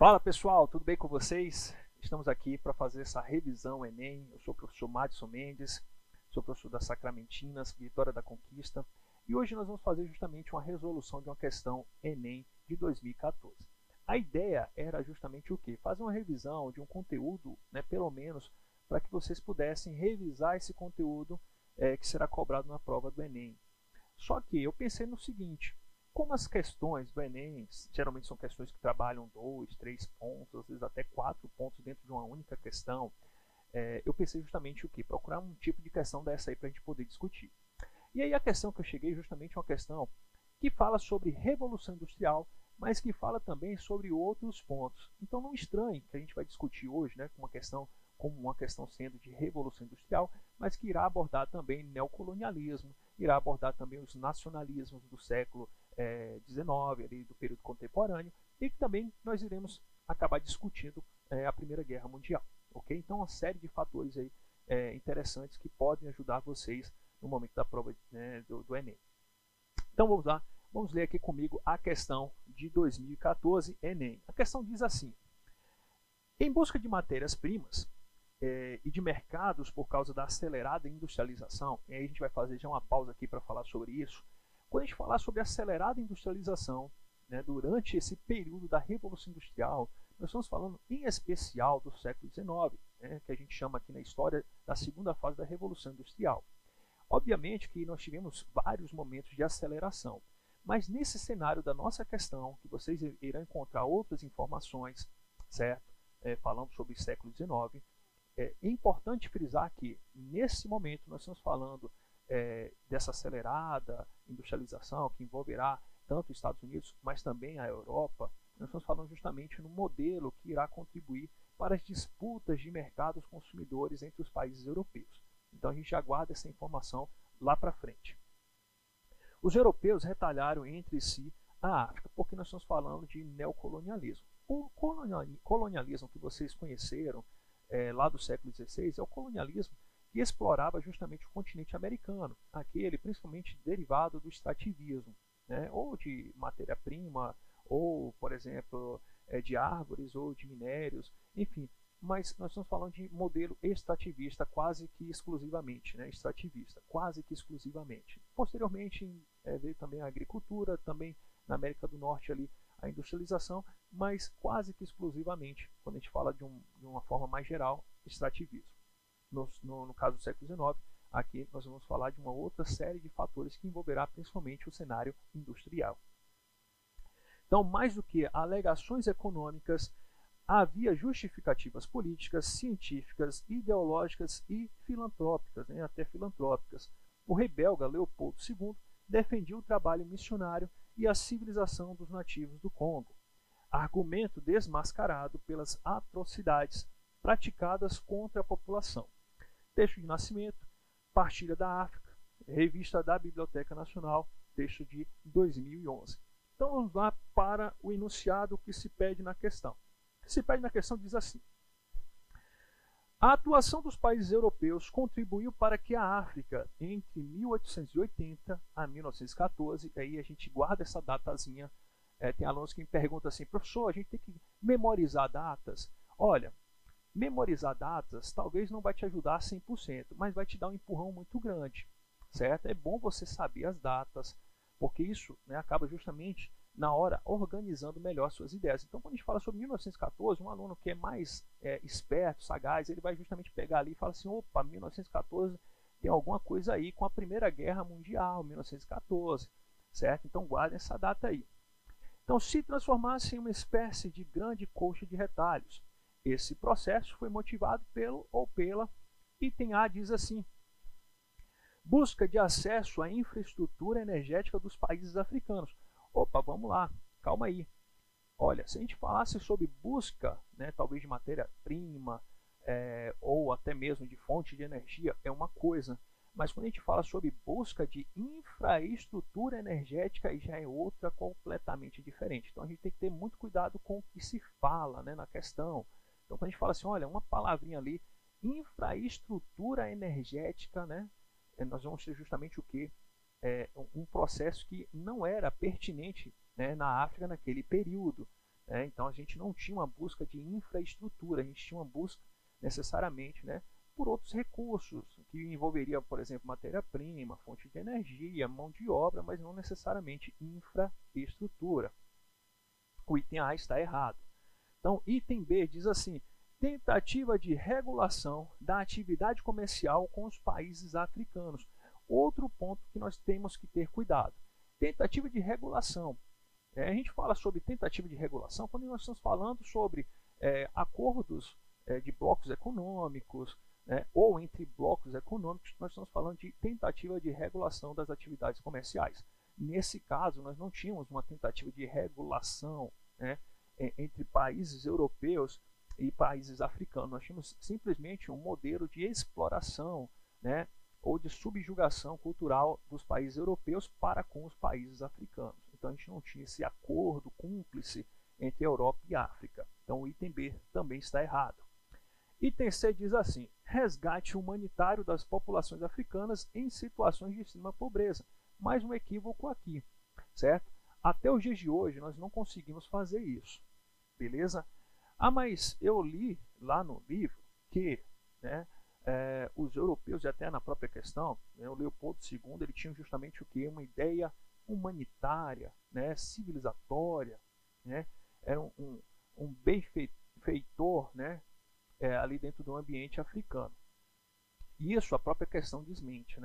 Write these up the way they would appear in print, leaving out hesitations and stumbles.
Fala pessoal, tudo bem com vocês? Estamos aqui para fazer essa revisão Enem. Eu sou o professor Madison Mendes, sou professor da Sacramentinas, Vitória da Conquista, e hoje nós vamos fazer justamente uma resolução de uma questão Enem de 2014. A ideia era justamente o quê? Fazer uma revisão de um conteúdo, pelo menos, para que vocês pudessem revisar esse conteúdo que será cobrado na prova do Enem. Só que eu pensei no seguinte: como as questões do Enem geralmente são questões que trabalham 2, 3 pontos, às vezes até 4 pontos dentro de uma única questão, eu pensei justamente o quê? Procurar um tipo de questão dessa aí para a gente poder discutir. E aí a questão que eu cheguei justamente é uma questão que fala sobre Revolução Industrial, mas que fala também sobre outros pontos. Então não estranhe que a gente vai discutir hoje, como uma questão sendo de Revolução Industrial, mas que irá abordar também neocolonialismo, irá abordar também os nacionalismos do século XIX, ali, do período contemporâneo, e que também nós iremos acabar discutindo a Primeira Guerra Mundial. Okay? Então, uma série de fatores aí, interessantes que podem ajudar vocês no momento da prova do Enem. Então, vamos lá. Vamos ler aqui comigo a questão de 2014 Enem. A questão diz assim: em busca de matérias-primas e de mercados por causa da acelerada industrialização, e aí a gente vai fazer já uma pausa aqui para falar sobre isso. Quando a gente falar sobre acelerada industrialização, durante esse período da Revolução Industrial, nós estamos falando em especial do século XIX, que a gente chama aqui na história da segunda fase da Revolução Industrial. Obviamente que nós tivemos vários momentos de aceleração, mas nesse cenário da nossa questão, que vocês irão encontrar outras informações, certo? Falando sobre o século XIX, é importante frisar que nesse momento nós estamos falando dessa acelerada industrialização que envolverá tanto os Estados Unidos, mas também a Europa. Nós estamos falando justamente no modelo que irá contribuir para as disputas de mercados consumidores entre os países europeus. Então a gente aguarda essa informação lá para frente. Os europeus retalharam entre si a África, porque nós estamos falando de neocolonialismo. O colonialismo que vocês conheceram lá do século XVI é o colonialismo que explorava justamente o continente americano, aquele principalmente derivado do extrativismo, ou de matéria-prima, ou, por exemplo, de árvores ou de minérios, enfim. Mas nós estamos falando de modelo extrativista quase que exclusivamente, extrativista, quase que exclusivamente. Posteriormente veio também a agricultura, também na América do Norte ali a industrialização, mas quase que exclusivamente, quando a gente fala de uma forma mais geral, extrativismo. No caso do século XIX, aqui nós vamos falar de uma outra série de fatores que envolverá principalmente o cenário industrial. Então, mais do que alegações econômicas, havia justificativas políticas, científicas, ideológicas e filantrópicas, até filantrópicas. O rei belga Leopoldo II defendia o trabalho missionário e a civilização dos nativos do Congo, argumento desmascarado pelas atrocidades praticadas contra a população. Texto de nascimento, Partilha da África, revista da Biblioteca Nacional, texto de 2011. Então vamos lá para o enunciado que se pede na questão. O que se pede na questão diz assim: a atuação dos países europeus contribuiu para que a África, entre 1880 a 1914, aí a gente guarda essa datazinha, tem alunos que me perguntam assim: professor, a gente tem que memorizar datas? Olha, memorizar datas talvez não vai te ajudar 100%, mas vai te dar um empurrão muito grande, certo? É bom você saber as datas, porque isso acaba justamente na hora organizando melhor suas ideias. Então, quando a gente fala sobre 1914, um aluno que é mais esperto, sagaz, ele vai justamente pegar ali e fala assim: opa, 1914 tem alguma coisa aí com a Primeira Guerra Mundial, 1914, certo? Então, guardem essa data aí. Então, se transformasse em uma espécie de grande colcha de retalhos. Esse processo foi motivado pelo ou pela, item A diz assim: busca de acesso à infraestrutura energética dos países africanos. Opa, vamos lá, calma aí. Olha, se a gente falasse sobre busca, talvez de matéria-prima, ou até mesmo de fonte de energia, é uma coisa. Mas quando a gente fala sobre busca de infraestrutura energética, aí já é outra completamente diferente. Então a gente tem que ter muito cuidado com o que se fala na questão. Então quando a gente fala assim, olha, uma palavrinha ali, infraestrutura energética, nós vamos ter justamente o quê? Um processo que não era pertinente na África naquele período. Então a gente não tinha uma busca de infraestrutura, a gente tinha uma busca necessariamente, né, por outros recursos, que envolveria, por exemplo, matéria-prima, fonte de energia, mão de obra, mas não necessariamente infraestrutura. O item A está errado. Então, item B diz assim: tentativa de regulação da atividade comercial com os países africanos. Outro ponto que nós temos que ter cuidado. Tentativa de regulação. A gente fala sobre tentativa de regulação quando nós estamos falando sobre acordos de blocos econômicos, ou entre blocos econômicos, nós estamos falando de tentativa de regulação das atividades comerciais. Nesse caso, nós não tínhamos uma tentativa de regulação, entre países europeus e países africanos. Nós tínhamos simplesmente um modelo de exploração, ou de subjugação cultural dos países europeus para com os países africanos. Então a gente não tinha esse acordo cúmplice entre Europa e África. Então o item B também está errado. Item C diz assim: resgate humanitário das populações africanas em situações de extrema pobreza. Mais um equívoco aqui, certo? Até os dias de hoje nós não conseguimos fazer isso, beleza? Mas eu li lá no livro que, os europeus, e até na própria questão, o Leopoldo II, ele tinha justamente o que? Uma ideia humanitária, civilizatória, era um benfeitor, ali dentro do ambiente africano. Isso a própria questão desmente,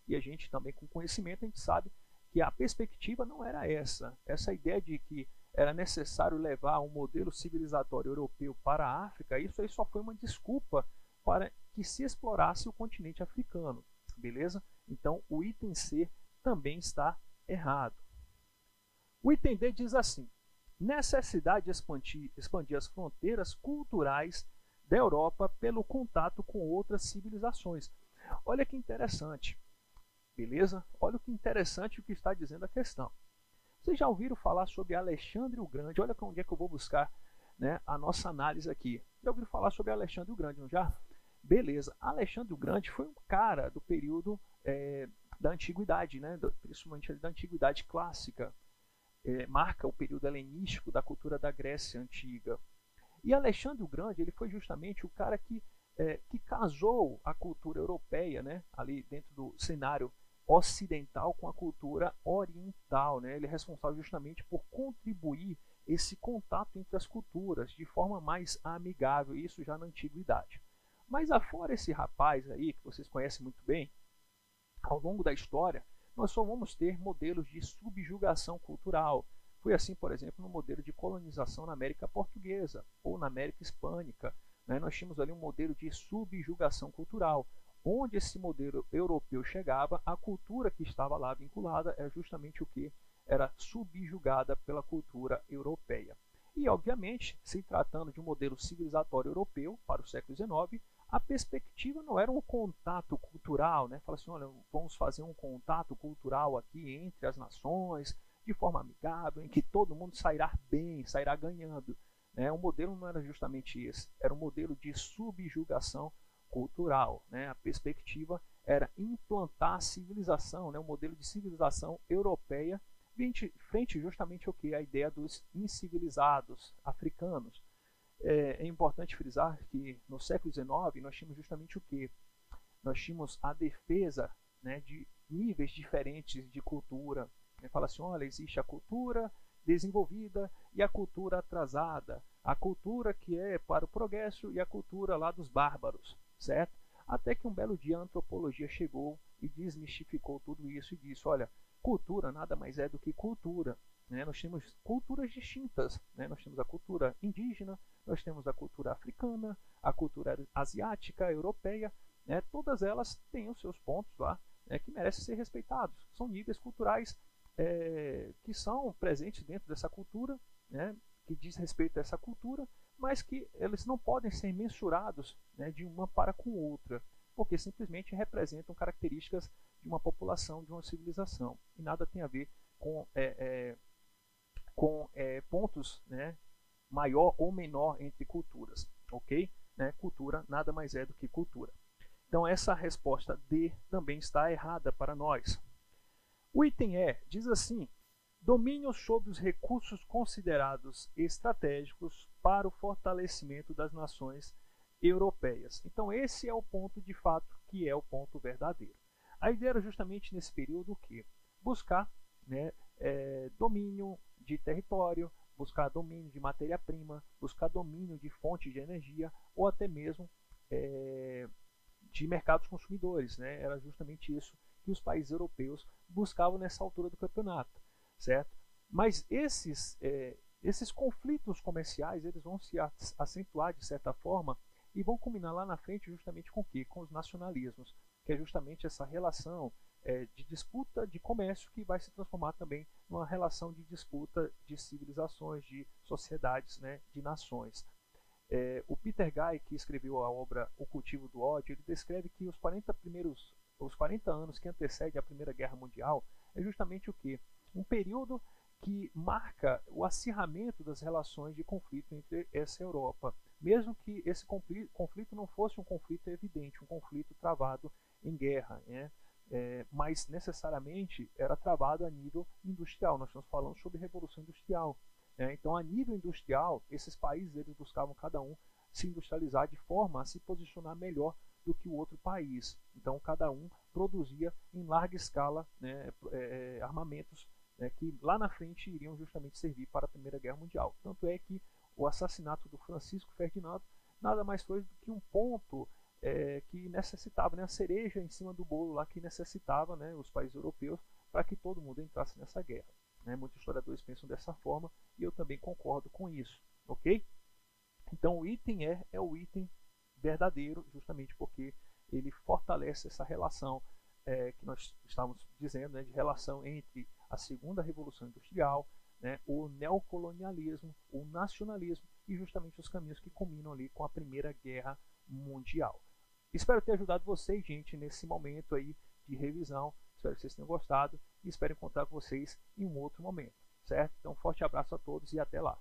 E a gente também, com conhecimento, a gente sabe que a perspectiva não era essa. Essa ideia de que era necessário levar um modelo civilizatório europeu para a África, isso aí só foi uma desculpa para que se explorasse o continente africano, beleza? Então o item C também está errado. O item D diz assim: necessidade de expandir as fronteiras culturais da Europa pelo contato com outras civilizações. Olha que interessante, beleza? Olha o que interessante o que está dizendo a questão. Vocês já ouviram falar sobre Alexandre o Grande? Olha onde é que eu vou buscar, a nossa análise aqui. Já ouviram falar sobre Alexandre o Grande, não já? Beleza. Alexandre o Grande foi um cara do período da antiguidade, principalmente da antiguidade clássica. Marca o período helenístico da cultura da Grécia antiga. E Alexandre o Grande, ele foi justamente o cara que casou a cultura europeia, ali dentro do cenário ocidental com a cultura oriental, Ele é responsável justamente por contribuir esse contato entre as culturas de forma mais amigável, isso já na antiguidade. Mas afora esse rapaz aí, que vocês conhecem muito bem, ao longo da história, nós só vamos ter modelos de subjugação cultural. Foi assim, por exemplo, no modelo de colonização na América Portuguesa ou na América Hispânica. Nós tínhamos ali um modelo de subjugação cultural, onde esse modelo europeu chegava, a cultura que estava lá vinculada era justamente o que? Era subjugada pela cultura europeia. E, obviamente, se tratando de um modelo civilizatório europeu para o século XIX, a perspectiva não era um contato cultural, Fala assim, olha, vamos fazer um contato cultural aqui entre as nações, de forma amigável, em que todo mundo sairá bem, sairá ganhando. O modelo não era justamente esse, era um modelo de subjugação cultural. A perspectiva era implantar a civilização, um modelo de civilização europeia, frente justamente ao que? A ideia dos incivilizados africanos. É importante frisar que no século XIX nós tínhamos justamente o que? Nós tínhamos a defesa de níveis diferentes de cultura. Fala assim, olha, existe a cultura desenvolvida e a cultura atrasada. A cultura que é para o progresso e a cultura lá dos bárbaros, certo? Até que um belo dia a antropologia chegou e desmistificou tudo isso e disse, olha, cultura nada mais é do que cultura. Nós temos culturas distintas. Nós temos a cultura indígena, nós temos a cultura africana, a cultura asiática, europeia. Todas elas têm os seus pontos lá, que merecem ser respeitados. São níveis culturais que são presentes dentro dessa cultura, que diz respeito a essa cultura, mas que eles não podem ser mensurados de uma para com outra, porque simplesmente representam características de uma população, de uma civilização, e nada tem a ver com pontos maior ou menor entre culturas, ok? Cultura nada mais é do que cultura. Então essa resposta D também está errada para nós. O item E diz assim: Domínio sobre os recursos considerados estratégicos para o fortalecimento das nações europeias. Então esse é o ponto de fato que é o ponto verdadeiro. A ideia era justamente nesse período que buscar, né, domínio de território, buscar domínio de matéria-prima, buscar domínio de fonte de energia ou até mesmo de mercados consumidores, né? Era justamente isso que os países europeus buscavam nessa altura do campeonato, certo? Mas esses conflitos comerciais eles vão se acentuar de certa forma e vão culminar lá na frente justamente com o quê? Com os nacionalismos, que é justamente essa relação de disputa de comércio que vai se transformar também numa relação de disputa de civilizações, de sociedades, né, de nações. O Peter Guy, que escreveu a obra O Cultivo do Ódio, ele descreve que os 40 anos que antecedem a Primeira Guerra Mundial é justamente o quê? Um período que marca o acirramento das relações de conflito entre essa Europa, mesmo que esse conflito não fosse um conflito evidente, um conflito travado em guerra, né? Mas necessariamente era travado a nível industrial. Nós estamos falando sobre Revolução Industrial. Então, a nível industrial, esses países eles buscavam cada um se industrializar de forma a se posicionar melhor do que o outro país. Então, cada um produzia em larga escala, né, armamentos, né, que lá na frente iriam justamente servir para a Primeira Guerra Mundial. Tanto é que o assassinato do Francisco Ferdinando nada mais foi do que um ponto que necessitava, né, a cereja em cima do bolo lá que necessitava, né, os países europeus para que todo mundo entrasse nessa guerra. Muitos historiadores pensam dessa forma e eu também concordo com isso, ok? Então o item é o item verdadeiro, justamente porque ele fortalece essa relação que nós estávamos dizendo, né, de relação entre a segunda revolução industrial, né, o neocolonialismo, o nacionalismo e justamente os caminhos que culminam ali com a Primeira Guerra Mundial. Espero ter ajudado vocês, gente, nesse momento aí de revisão. Espero que vocês tenham gostado e espero encontrar com vocês em um outro momento, certo? Então, forte abraço a todos e até lá.